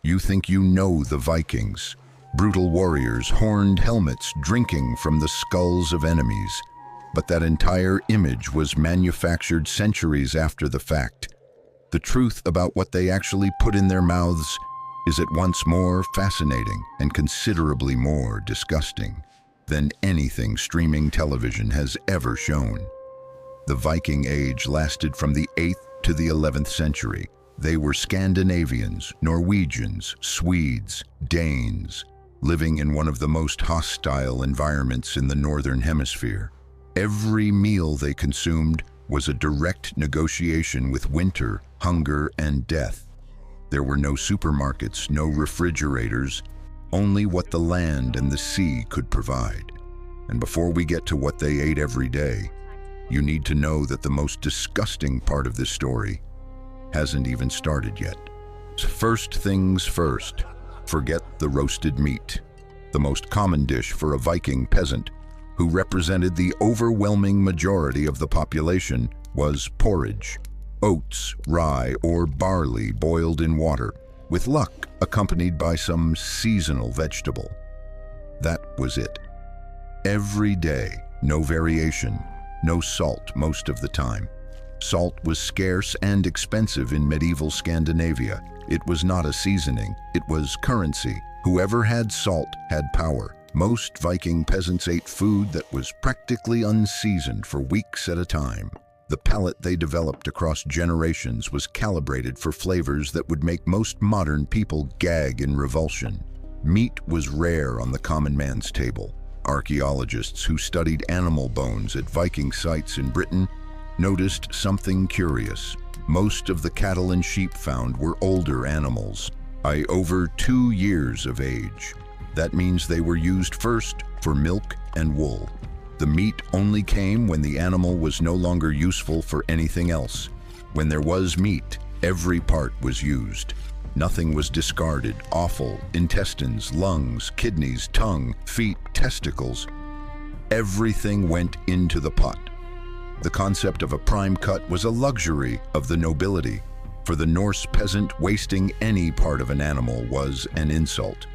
You think you know the Vikings, brutal warriors, horned helmets drinking from the skulls of enemies. But that entire image was manufactured centuries after the fact. The truth about what they actually put in their mouths is at once more fascinating and considerably more disgusting than anything streaming television has ever shown. The Viking Age lasted from the 8th to the 11th century. They were Scandinavians, Norwegians, Swedes, Danes, living in one of the most hostile environments in the Northern Hemisphere. Every meal they consumed was a direct negotiation with winter, hunger, and death. There were no supermarkets, no refrigerators, only what the land and the sea could provide. And before we get to what they ate every day, you need to know that the most disgusting part of this story hasn't even started yet. First things first, forget the roasted meat. The most common dish for a Viking peasant, who represented the overwhelming majority of the population, was porridge. Oats, rye, or barley boiled in water, with luck accompanied by some seasonal vegetable. That was it. Every day, no variation, no salt most of the time. Salt was scarce and expensive in medieval Scandinavia. It was not a seasoning, it was currency. Whoever had salt had power. Most Viking peasants ate food that was practically unseasoned for weeks at a time. The palate they developed across generations was calibrated for flavors that would make most modern people gag in revulsion. Meat was rare on the common man's table. Archaeologists who studied animal bones at Viking sites in Britain noticed something curious. Most of the cattle and sheep found were older animals, over 2 years of age. That means they were used first for milk and wool. The meat only came when the animal was no longer useful for anything else. When there was meat, every part was used. Nothing was discarded. Offal, intestines, lungs, kidneys, tongue, feet, testicles. Everything went into the pot. The concept of a prime cut was a luxury of the nobility. For the Norse peasant, wasting any part of an animal was an insult.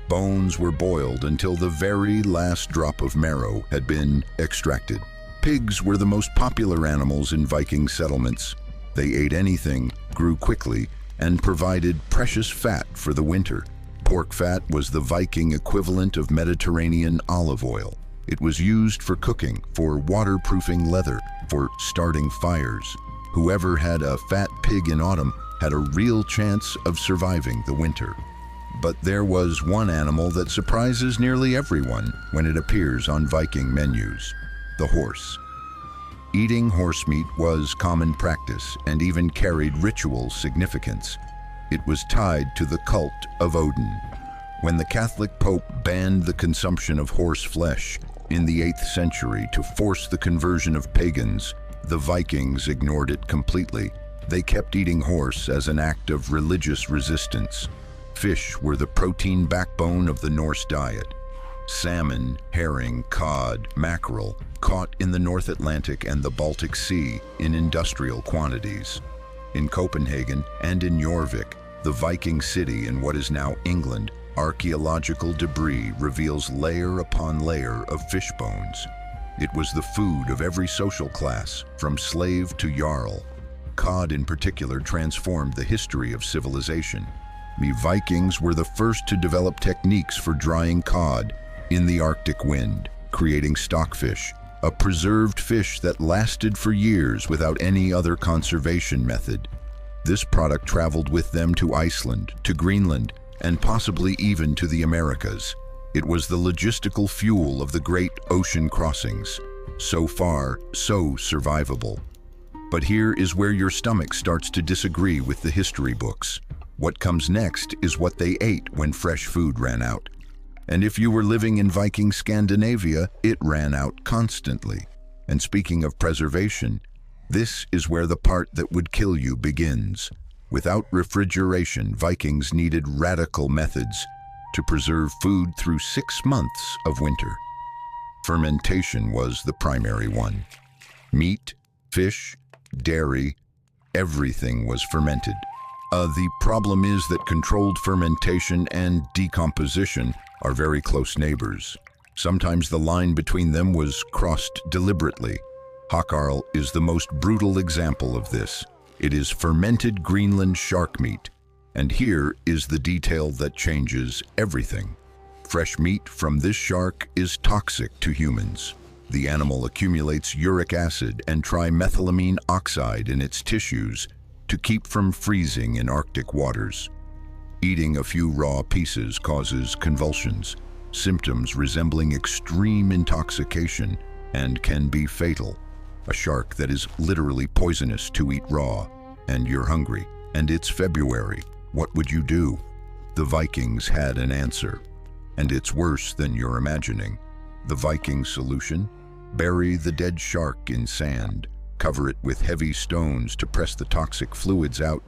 Bones were boiled until the very last drop of marrow had been extracted. Pigs were the most popular animals in Viking settlements. They ate anything, grew quickly, and provided precious fat for the winter. Pork fat was the Viking equivalent of Mediterranean olive oil. It was used for cooking, for waterproofing leather, for starting fires. Whoever had a fat pig in autumn had a real chance of surviving the winter. But there was one animal that surprises nearly everyone when it appears on Viking menus: the horse. Eating horse meat was common practice and even carried ritual significance. It was tied to the cult of Odin. When the Catholic Pope banned the consumption of horse flesh in the 8th century to force the conversion of pagans, the Vikings ignored it completely. They kept eating horse as an act of religious resistance. Fish were the protein backbone of the Norse diet. Salmon, herring, cod, mackerel, caught in the North Atlantic and the Baltic Sea in industrial quantities. In Copenhagen and in Jorvik, the Viking city in what is now England, archaeological debris reveals layer upon layer of fish bones. It was the food of every social class, from slave to jarl. Cod in particular transformed the history of civilization. The Vikings were the first to develop techniques for drying cod in the Arctic wind, creating stockfish, a preserved fish that lasted for years without any other conservation method. This product traveled with them to Iceland, to Greenland, and possibly even to the Americas. It was the logistical fuel of the great ocean crossings. So far, so survivable. But here is where your stomach starts to disagree with the history books. What comes next is what they ate when fresh food ran out. And if you were living in Viking Scandinavia, it ran out constantly. And speaking of preservation, this is where the part that would kill you begins. Without refrigeration, Vikings needed radical methods to preserve food through 6 months of winter. Fermentation was the primary one. Meat, fish, dairy, everything was fermented. The problem is that controlled fermentation and decomposition are very close neighbors. Sometimes the line between them was crossed deliberately. Haakarl is the most brutal example of this. It is fermented Greenland shark meat. And here is the detail that changes everything. Fresh meat from this shark is toxic to humans. The animal accumulates uric acid and trimethylamine oxide in its tissues to keep from freezing in Arctic waters. Eating a few raw pieces causes convulsions, symptoms resembling extreme intoxication, and can be fatal. A shark that is literally poisonous to eat raw, and you're hungry, and it's February. What would you do? The Vikings had an answer, and it's worse than you're imagining. The Viking solution? Bury the dead shark in sand. Cover it with heavy stones to press the toxic fluids out.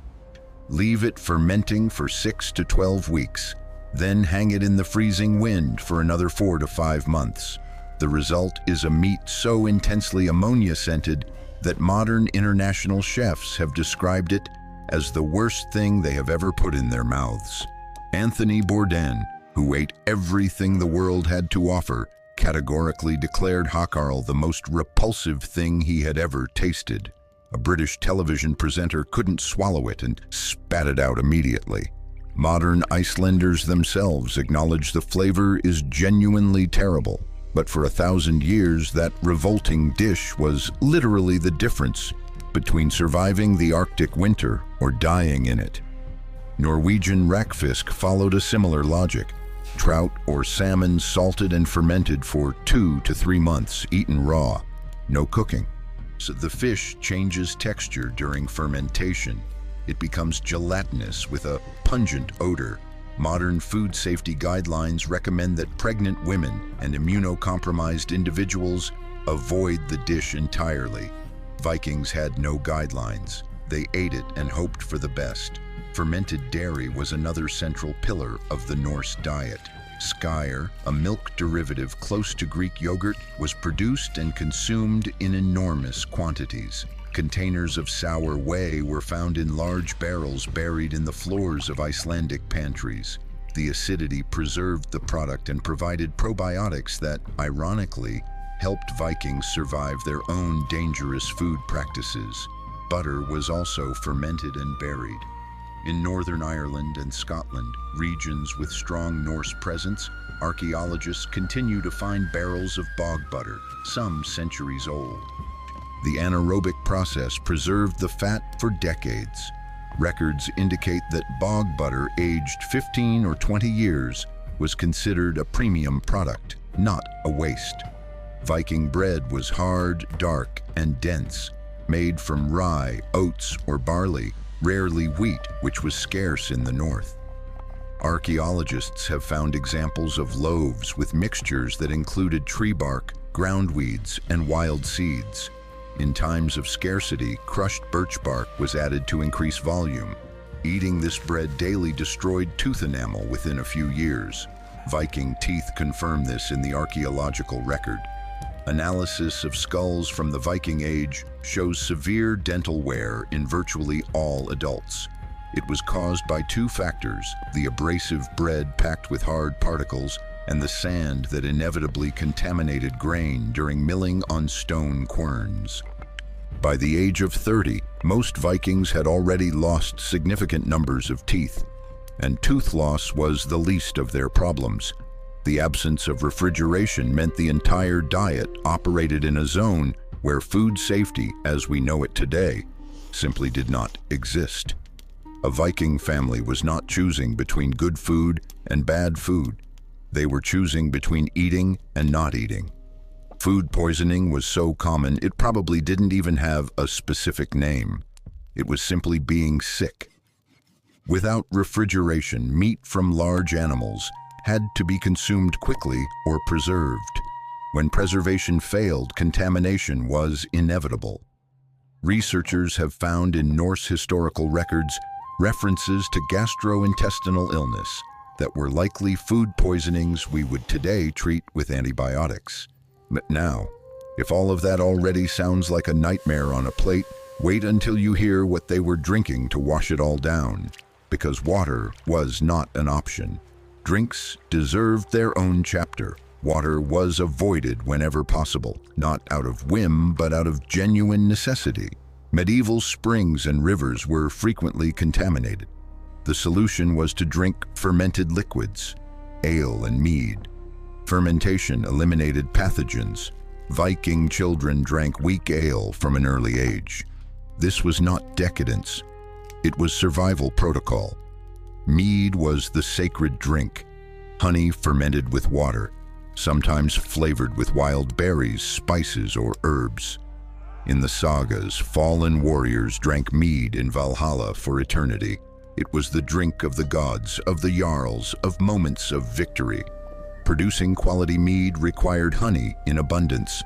Leave it fermenting for 6 to 12 weeks. Then hang it in the freezing wind for another 4 to 5 months. The result is a meat so intensely ammonia-scented that modern international chefs have described it as the worst thing they have ever put in their mouths. Anthony Bourdain, who ate everything the world had to offer, categorically declared Haakarl the most repulsive thing he had ever tasted. A British television presenter couldn't swallow it and spat it out immediately. Modern Icelanders themselves acknowledge the flavor is genuinely terrible, but for 1,000 years that revolting dish was literally the difference between surviving the Arctic winter or dying in it. Norwegian rackfisk followed a similar logic. Trout or salmon salted and fermented for 2 to 3 months, eaten raw, no cooking. So the fish changes texture during fermentation. It becomes gelatinous with a pungent odor. Modern food safety guidelines recommend that pregnant women and immunocompromised individuals avoid the dish entirely. Vikings had no guidelines. They ate it and hoped for the best. Fermented dairy was another central pillar of the Norse diet. Skyr, a milk derivative close to Greek yogurt, was produced and consumed in enormous quantities. Containers of sour whey were found in large barrels buried in the floors of Icelandic pantries. The acidity preserved the product and provided probiotics that, ironically, helped Vikings survive their own dangerous food practices. Butter was also fermented and buried. In Northern Ireland and Scotland, regions with strong Norse presence, archaeologists continue to find barrels of bog butter, some centuries old. The anaerobic process preserved the fat for decades. Records indicate that bog butter aged 15 or 20 years was considered a premium product, not a waste. Viking bread was hard, dark, and dense, made from rye, oats, or barley, rarely wheat, which was scarce in the north. Archaeologists have found examples of loaves with mixtures that included tree bark, ground weeds, and wild seeds. In times of scarcity, crushed birch bark was added to increase volume. Eating this bread daily destroyed tooth enamel within a few years. Viking teeth confirm this in the archaeological record. Analysis of skulls from the Viking Age shows severe dental wear in virtually all adults. It was caused by 2 factors: the abrasive bread packed with hard particles and the sand that inevitably contaminated grain during milling on stone querns. By the age of 30, most Vikings had already lost significant numbers of teeth, and tooth loss was the least of their problems. The absence of refrigeration meant the entire diet operated in a zone where food safety, as we know it today, simply did not exist. A Viking family was not choosing between good food and bad food. They were choosing between eating and not eating. Food poisoning was so common it probably didn't even have a specific name. It was simply being sick. Without refrigeration, meat from large animals had to be consumed quickly or preserved. When preservation failed, contamination was inevitable. Researchers have found in Norse historical records references to gastrointestinal illness that were likely food poisonings we would today treat with antibiotics. But now, if all of that already sounds like a nightmare on a plate, Wait until you hear what they were drinking to wash it all down, because water was not an option. Drinks deserved their own chapter. Water was avoided whenever possible, not out of whim, but out of genuine necessity. Medieval springs and rivers were frequently contaminated. The solution was to drink fermented liquids, ale and mead. Fermentation eliminated pathogens. Viking children drank weak ale from an early age. This was not decadence. It was survival protocol. Mead was the sacred drink, honey fermented with water, sometimes flavored with wild berries, spices, or herbs. In the sagas, fallen warriors drank mead in Valhalla for eternity. It was the drink of the gods, of the jarls, of moments of victory. Producing quality mead required honey in abundance,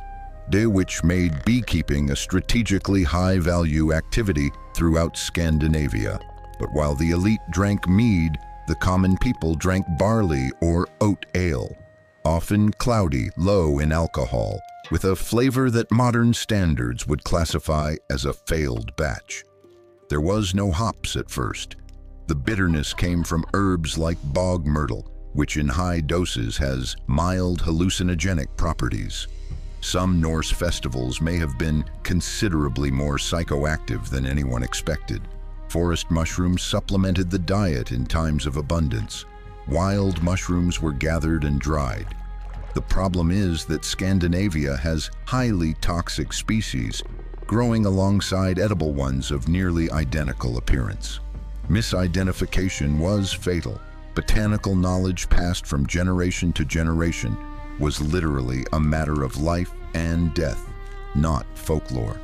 which made beekeeping a strategically high-value activity throughout Scandinavia. But while the elite drank mead, the common people drank barley or oat ale, often cloudy, low in alcohol, with a flavor that modern standards would classify as a failed batch. There was no hops at first. The bitterness came from herbs like bog myrtle, which in high doses has mild hallucinogenic properties. Some Norse festivals may have been considerably more psychoactive than anyone expected. Forest mushrooms supplemented the diet in times of abundance. Wild mushrooms were gathered and dried. The problem is that Scandinavia has highly toxic species growing alongside edible ones of nearly identical appearance. Misidentification was fatal. Botanical knowledge passed from generation to generation was literally a matter of life and death, not folklore.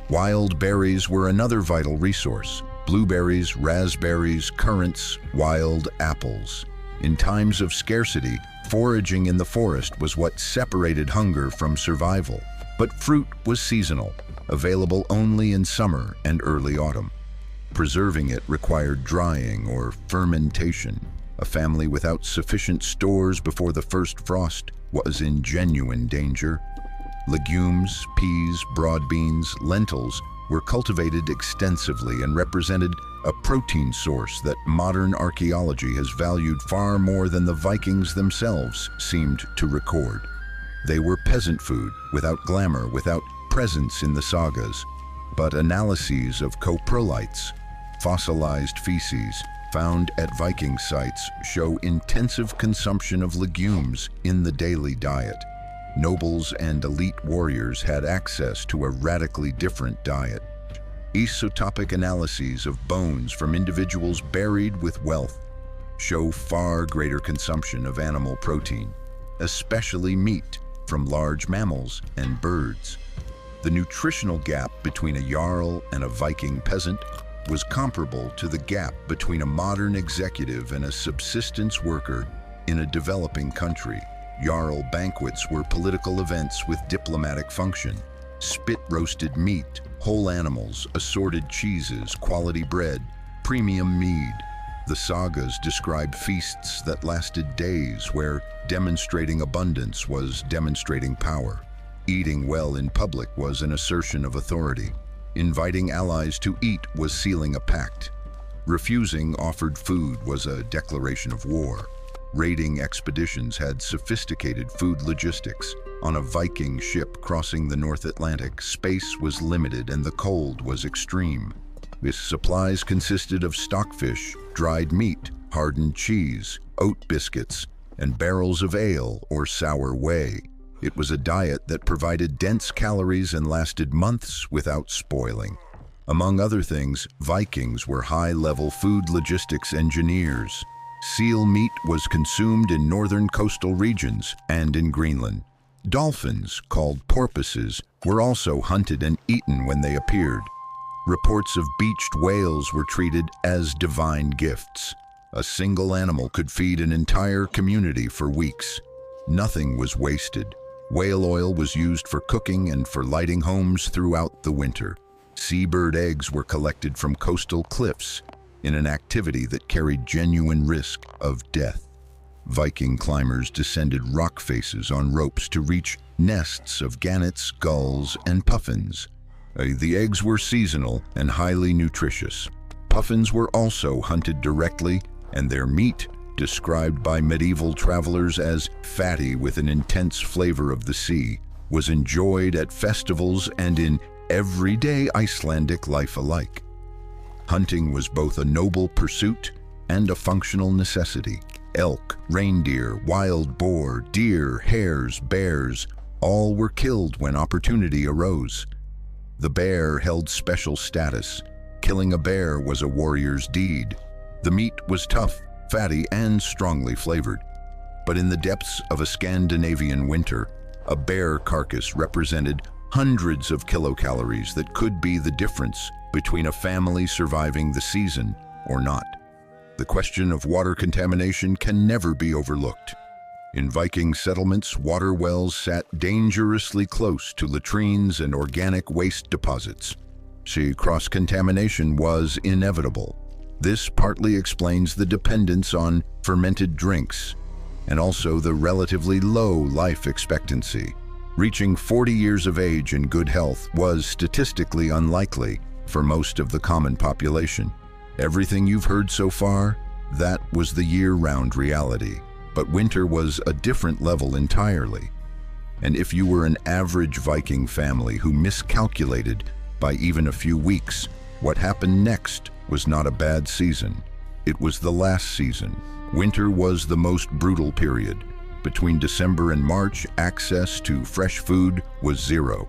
Wild berries were another vital resource. Blueberries, raspberries, currants, wild apples. In times of scarcity, foraging in the forest was what separated hunger from survival. But fruit was seasonal, available only in summer and early autumn. Preserving it required drying or fermentation. A family without sufficient stores before the first frost was in genuine danger. Legumes, peas, broad beans, lentils were cultivated extensively and represented a protein source that modern archaeology has valued far more than the Vikings themselves seemed to record. They were peasant food, without glamour, without presence in the sagas, but analyses of coprolites, fossilized feces, found at Viking sites show intensive consumption of legumes in the daily diet. Nobles and elite warriors had access to a radically different diet. Isotopic analyses of bones from individuals buried with wealth show far greater consumption of animal protein, especially meat from large mammals and birds. The nutritional gap between a jarl and a Viking peasant was comparable to the gap between a modern executive and a subsistence worker in a developing country. Jarl banquets were political events with diplomatic function. Spit-roasted meat, whole animals, assorted cheeses, quality bread, premium mead. The sagas describe feasts that lasted days, where demonstrating abundance was demonstrating power. Eating well in public was an assertion of authority. Inviting allies to eat was sealing a pact. Refusing offered food was a declaration of war. Raiding expeditions had sophisticated food logistics. On a Viking ship crossing the North Atlantic, space was limited and the cold was extreme. Its supplies consisted of stockfish, dried meat, hardened cheese, oat biscuits, and barrels of ale or sour whey. It was a diet that provided dense calories and lasted months without spoiling. Among other things, Vikings were high-level food logistics engineers. Seal meat was consumed in northern coastal regions and in Greenland. Dolphins, called porpoises, were also hunted and eaten when they appeared. Reports of beached whales were treated as divine gifts. A single animal could feed an entire community for weeks. Nothing was wasted. Whale oil was used for cooking and for lighting homes throughout the winter. Seabird eggs were collected from coastal cliffs in an activity that carried genuine risk of death. Viking climbers descended rock faces on ropes to reach nests of gannets, gulls, and puffins. The eggs were seasonal and highly nutritious. Puffins were also hunted directly, and their meat, described by medieval travelers as fatty with an intense flavor of the sea, was enjoyed at festivals and in everyday Icelandic life alike. Hunting was both a noble pursuit and a functional necessity. Elk, reindeer, wild boar, deer, hares, bears, all were killed when opportunity arose. The bear held special status. Killing a bear was a warrior's deed. The meat was tough, fatty, and strongly flavored. But in the depths of a Scandinavian winter, a bear carcass represented hundreds of kilocalories that could be the difference between a family surviving the season or not. The question of water contamination can never be overlooked. In Viking settlements, water wells sat dangerously close to latrines and organic waste deposits. Cross-contamination was inevitable. This partly explains the dependence on fermented drinks and also the relatively low life expectancy. Reaching 40 years of age in good health was statistically unlikely for most of the common population. Everything you've heard so far, that was the year-round reality. But winter was a different level entirely. And if you were an average Viking family who miscalculated by even a few weeks, what happened next was not a bad season. It was the last season. Winter was the most brutal period. Between December and March, access to fresh food was zero.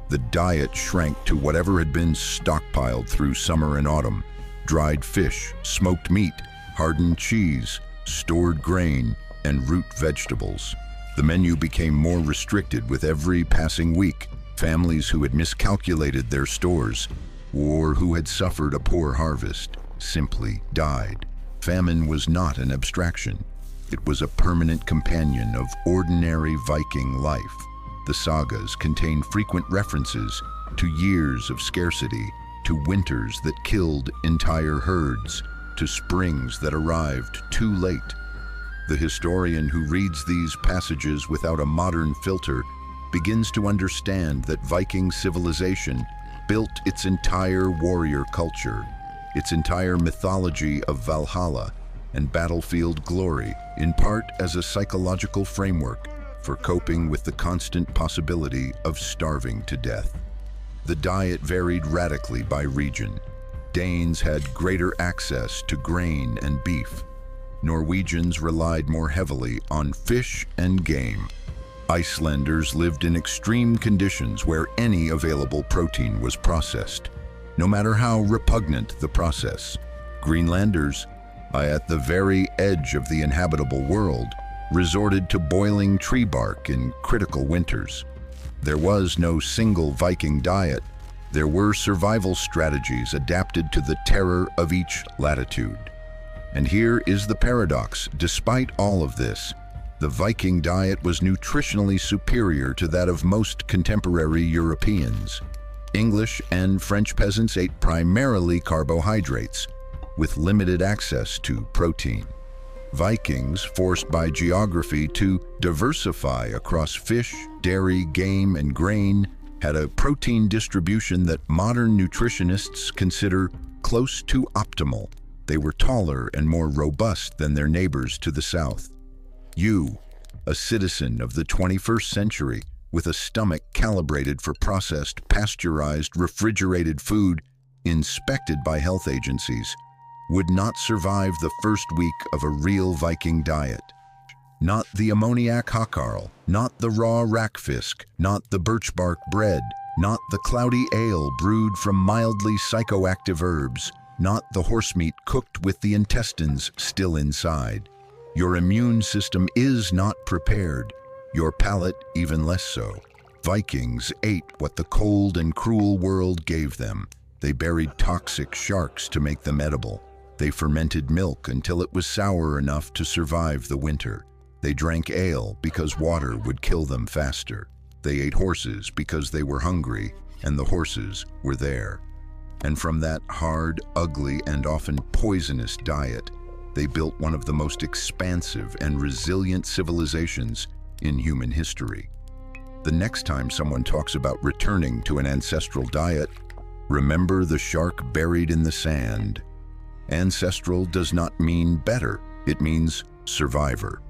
The diet shrank to whatever had been stockpiled through summer and autumn. Dried fish, smoked meat, hardened cheese, stored grain, and root vegetables. The menu became more restricted with every passing week. Families who had miscalculated their stores or who had suffered a poor harvest simply died. Famine was not an abstraction. It was a permanent companion of ordinary Viking life. The sagas contain frequent references to years of scarcity, to winters that killed entire herds, to springs that arrived too late. The historian who reads these passages without a modern filter begins to understand that Viking civilization built its entire warrior culture, its entire mythology of Valhalla and battlefield glory, in part as a psychological framework for coping with the constant possibility of starving to death. The diet varied radically by region. Danes had greater access to grain and beef. Norwegians relied more heavily on fish and game. Icelanders lived in extreme conditions where any available protein was processed, no matter how repugnant the process. Greenlanders, at the very edge of the inhabitable world, resorted to boiling tree bark in critical winters. There was no single Viking diet. There were survival strategies adapted to the terror of each latitude. And here is the paradox. Despite all of this, the Viking diet was nutritionally superior to that of most contemporary Europeans. English and French peasants ate primarily carbohydrates, with limited access to protein. Vikings, forced by geography to diversify across fish, dairy, game, and grain, had a protein distribution that modern nutritionists consider close to optimal. They were taller and more robust than their neighbors to the south. You, a citizen of the 21st century, with a stomach calibrated for processed, pasteurized, refrigerated food inspected by health agencies, would not survive the first week of a real Viking diet. Not the ammoniac hockarl, not the raw rackfisk, not the birch bark bread, not the cloudy ale brewed from mildly psychoactive herbs, not the horse meat cooked with the intestines still inside. Your immune system is not prepared, your palate even less so. Vikings ate what the cold and cruel world gave them. They buried toxic sharks to make them edible. They fermented milk until it was sour enough to survive the winter. They drank ale because water would kill them faster. They ate horses because they were hungry, and the horses were there. And from that hard, ugly, and often poisonous diet, they built one of the most expansive and resilient civilizations in human history. The next time someone talks about returning to an ancestral diet, remember the shark buried in the sand. Ancestral does not mean better, it means survivor.